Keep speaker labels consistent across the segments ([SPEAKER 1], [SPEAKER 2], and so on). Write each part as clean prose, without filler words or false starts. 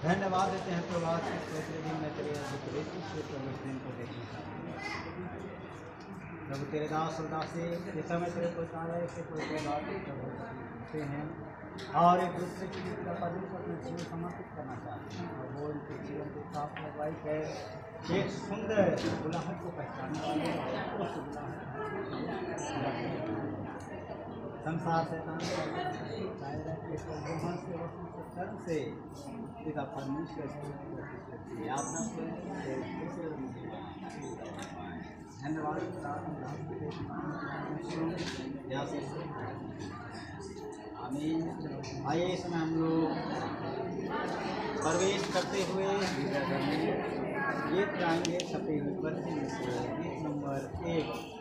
[SPEAKER 1] धन्यवाद देते हैं प्रभात के पवित्र दिन में तेरे दिन को देखने का प्रभु तेरे दास और दासी जिस समय तेरे पुस्तकालय से कोई बात होते हैं और एक दूसरे की पदों को अपने जीवन समर्पित करना चाहते हैं और वो उनके जीवन के साथ लगवाई है एक सुंदर गुलाहों को पहचानने वाले उस गुलाहों संसार से से पिता परमेश्वर धन्यवाद। आमीन। आइए इसमें हम लोग प्रवेश करते हुए गीत गाएंगे सफेद बत्ती से गीत नंबर 1।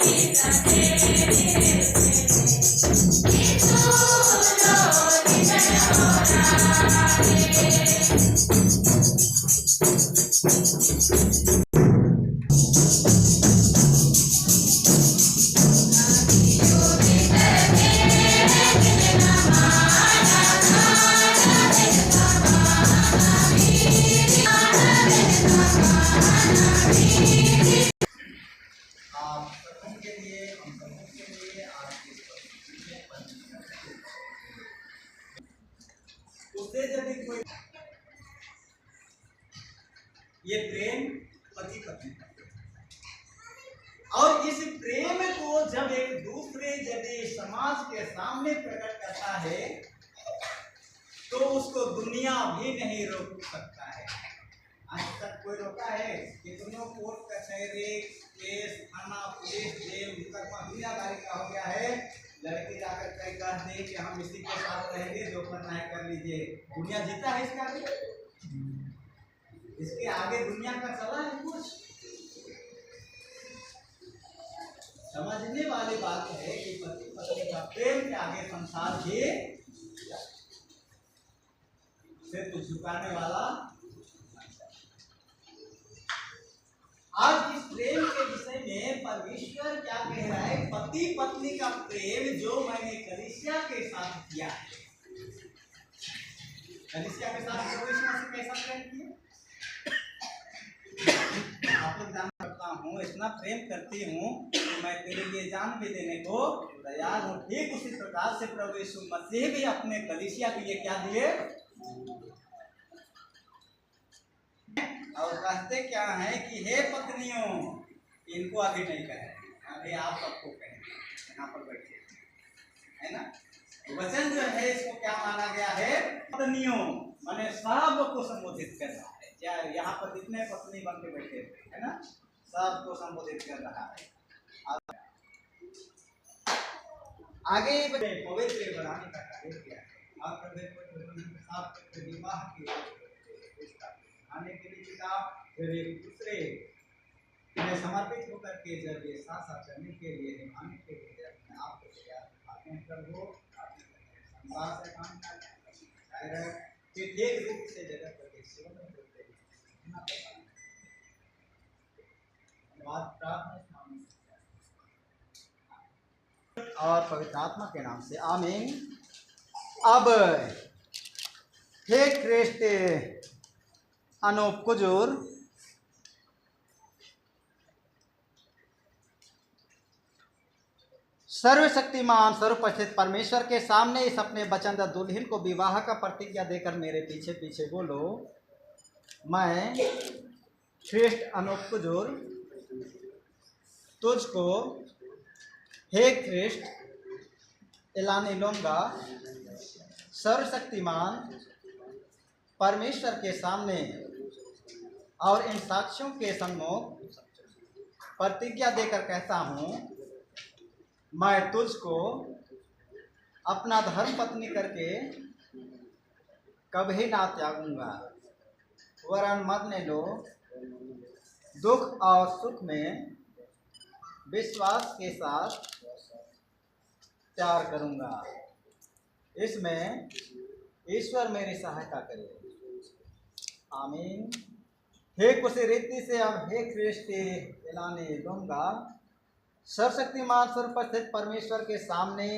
[SPEAKER 1] आप सबों के लिए, हम सबों के लिए आज इस परिस्थिति में उससे जब भी कोई ये प्रेम पति पत्नी का और इस प्रेम को जब एक दूसरे जब समाज के सामने प्रकट करता है तो उसको दुनिया भी नहीं रोक सकता है। आज तक कोई रोका है? कितनों कोर्ट कचहरी केस थाना पुलिस जेल मुकदमा दुनियादारी का हो गया है। लड़की जाकर कह दे कि हम इसी के साथ रहेंगे, जो करना है कर लीजिए। दुनिया जीता है इसका भी? इसके आगे दुनिया का चला है कुछ? समझने वाली बात है कि पति पत्नी का प्रेम के आगे संसार भी सिर्फ झुकाने वाला। आज इस प्रेम के विषय में परमेश्वर क्या कह रहा है? पति पत्नी का प्रेम जो मैंने कलीसिया के साथ किया है, कलीसिया के साथ परमेश्वर से कैसा प्रेम किया? आप लोग जान सकता हूँ, इतना प्रेम करती हूँ कि मैं तेरे लिए जान भी देने को तैयार हूँ। ठीक उसी प्रकार से प्रभु यीशु मसीह भी अपने कलीसिया के लिए क्या दिए? और कहते क्या है कि हे पत्नियों, इनको अभी नहीं कहे, अभी आप सबको कहें, यहाँ पर बैठे है ना। वचन जो है इसको क्या माना गया है? पत्नियों माने सबको संबोधित कर रहा है। क्या यहाँ पर जितने पत्नी बन के बैठे है ना, सबको संबोधित कर रहा है। आगे पवित्र बनाने का कार्य किया है। विवाह की आने के लिए फिर एक दूसरे में समर्पित होकर के जब ये साथ साथ चलने के लिए निभाने के लिए अपने आप को तैयार कर वो संसार से काम कर ठीक रूप से जगह पर सेवन करते और पवित्र आत्मा के नाम से आमीन। अब हे ख्रिस्ट अनूप कुजूर सर्वशक्तिमान सर्वोपस्थित परमेश्वर के सामने इस अपने बचंदा दुल्हन को विवाह का प्रतिज्ञा देकर मेरे पीछे पीछे बोलो। मैं ख्रिस्ट अनूप कुजूर तुझको हे ख्रिस्ट एलानी लूंगा सर्वशक्तिमान परमेश्वर के सामने और इन साक्षियों के सम्मुख प्रतिज्ञा देकर कहता हूँ, मैं तुझको अपना धर्म पत्नी करके कभी ना त्यागूंगा, वरन मरने लो दुख और सुख में विश्वास के साथ प्यार करूंगा। इसमें ईश्वर मेरी सहायता करे। आमीन। हे कुशी रीति से अब हे ख्रिस्ट एलानी लूंगा सर्वशक्तिमान सर्वोपस्थित परमेश्वर के सामने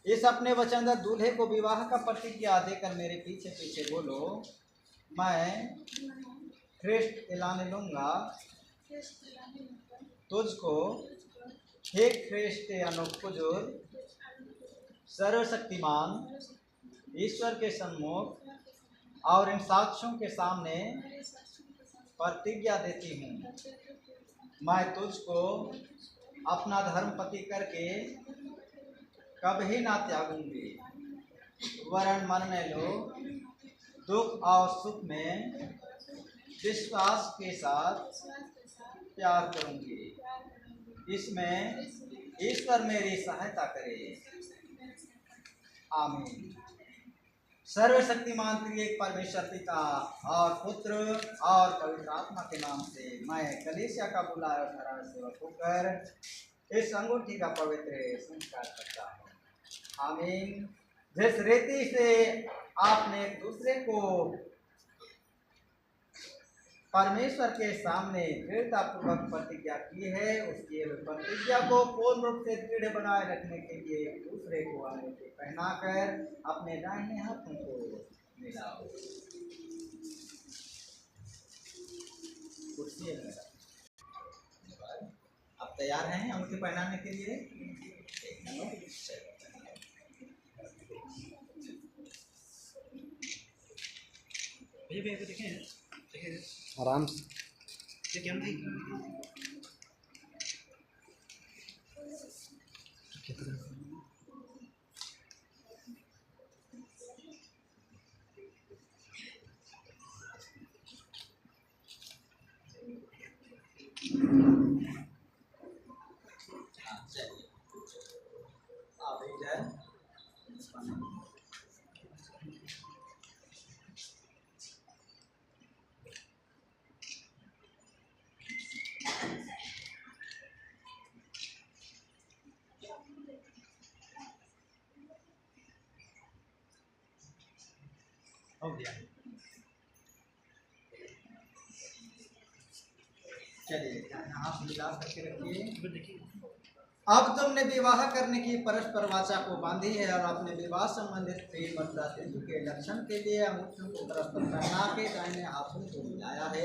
[SPEAKER 1] इस अपने वचनदार दूल्हे को विवाह का प्रतिज्ञा देकर मेरे पीछे पीछे बोलो। मैं ख्रिस्ट एलानी लूंगा तुझको हे ख्रिस्ट अनूप कुजूर सर्वशक्तिमान ईश्वर के सम्मुख और इन साक्षियों के सामने प्रतिज्ञा देती हूँ, मैं तुझको अपना धर्म पति करके कभी ना त्यागूंगी, वरन मरने लो दुख और सुख में विश्वास के साथ प्यार करूंगी। इसमें ईश्वर मेरी सहायता करे। आमीन। सर्वशक्तिमान त्रिएक परमेश्वर पिता और पुत्र और पवित्र आत्मा के नाम से मैं कलीसिया का बुलाया ठहरा सेवक होकर इस अंगूठी का पवित्र संस्कार करता हूँ। आमीन। जिस रीति से आपने एक दूसरे को परमेश्वर के सामने दृढ़तापूर्वक प्रतिज्ञा की है, उसकी प्रतिज्ञा को पूर्ण रूप से दृढ़ बनाए रखने के लिए एक दूसरे को अंगूठी पहनाकर अपने दाहिने हाथों को मिलाओ। कुर्सी है मेरा। आप तैयार हैं अंगूठी पहनाने के लिए?
[SPEAKER 2] आराम से
[SPEAKER 1] हो गया। चलिए हाथ मिला करके रखिए। अब तुमने विवाह करने की परस्पर वाचा को बांधी है और अपने विवाह संबंधित प्रेम और दातृत्व के लक्षण के लिए अंगूठियों को परस्पर पहना के दाहिने हाथों को मिलाया है।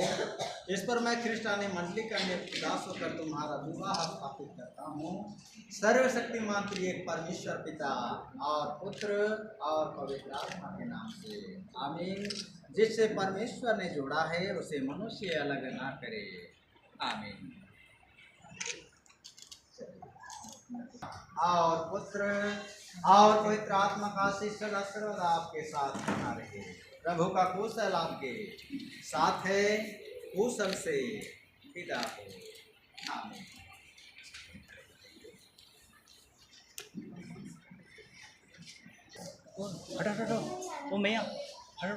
[SPEAKER 1] इस पर मैं ख्रिस्तानी मंडली का निवास होकर तुम्हारा विवाह स्थापित करता हूँ। सर्वशक्तिमान त्रिएक परमेश्वर पिता और पुत्र और पवित्र आत्मा के नाम से, आमीन। जिससे परमेश्वर ने जोड़ा है उसे मनुष्य अलग ना करे, आमीन। और पुत्र और पवित्र आत्मा का आशीष सर्वदा आपके साथ बना रहे। प्रभु का कुशल आपके साथ है, कुशल से विदा हो, आमीन।
[SPEAKER 3] हटो वो मैया हटो।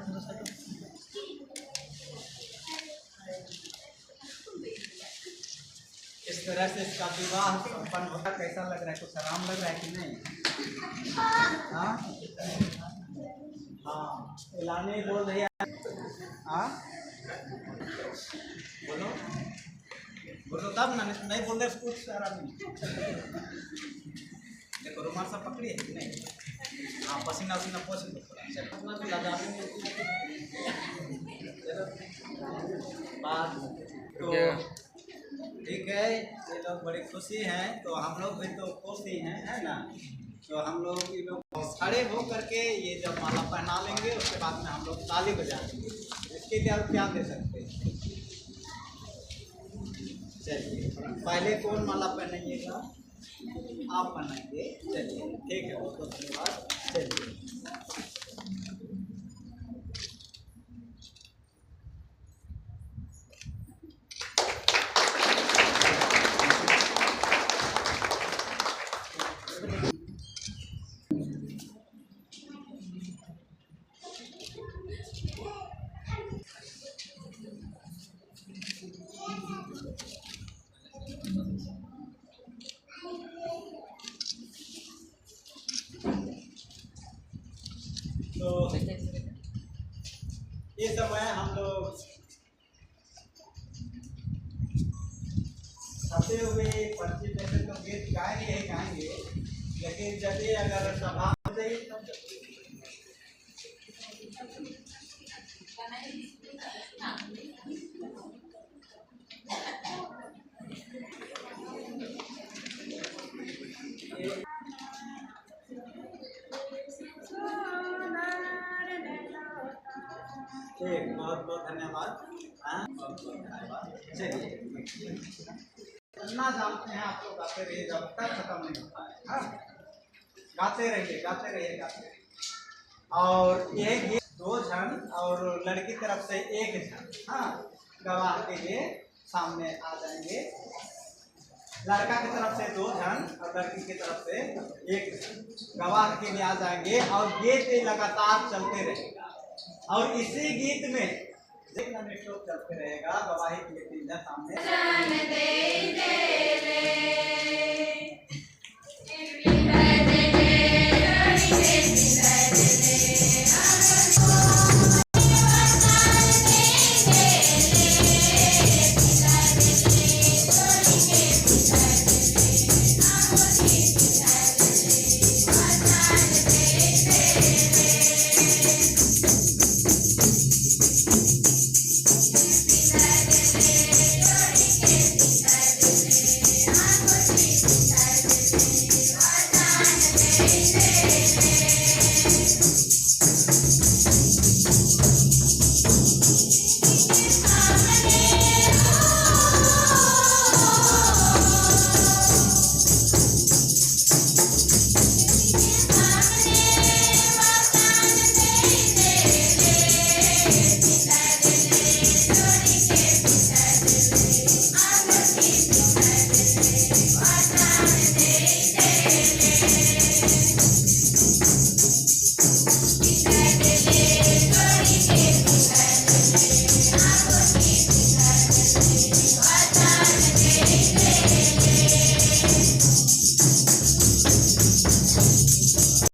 [SPEAKER 1] इस तरह से इसका विवाह संपन्न होगा। कैसा लग रहा है? कुछ आराम लग रहा है कि नहीं? हाँ हाँ, लाने बोल रही है। हाँ बोलो बोलो तब ना, नहीं बोल रहे कुछ आराम नहीं। देखो रुमाल सब पकड़ी है कि नहीं? हाँ, पसीना वसीना पोछ लो थोड़ा, भी लगा बात तो ठीक है। ये लोग बड़ी खुशी हैं, तो हम लोग भी तो खुश ही हैं, है ना? तो हम लोग ये लोग खड़े हो करके ये जब माला पहना लेंगे उसके बाद में हम लोग ताली बजाएंगे। इसके लिए आप क्या दे सकते हैं? चलिए पहले कौन माला पहनाइएगा? आप पहनाएंगे। चलिए ठीक है, बहुत बहुत धन्यवाद। चलिए तो इस समय हम लोग छपे हुए पर्ची में तो गीत गाएंगे, लेकिन जब ये अगर सभा हो जाएगी तब ठीक, बहुत बहुत धन्यवाद। चलिए ना जानते हैं आप लोग, गाते रहिए जब तक खत्म नहीं होता है। हाँ, गाते रहिए। और ये गीत 2 जन और लड़की तरफ से 1 जन, हाँ, गवाह के लिए सामने आ जाएंगे। लड़का की तरफ से 2 जन और लड़की की तरफ से 1 जन गवाह के लिए आ जाएंगे और गीत लगातार चलते रहेगा। और इसी गीत में चलते रहेगा, गवाही के लिए 3 जन सामने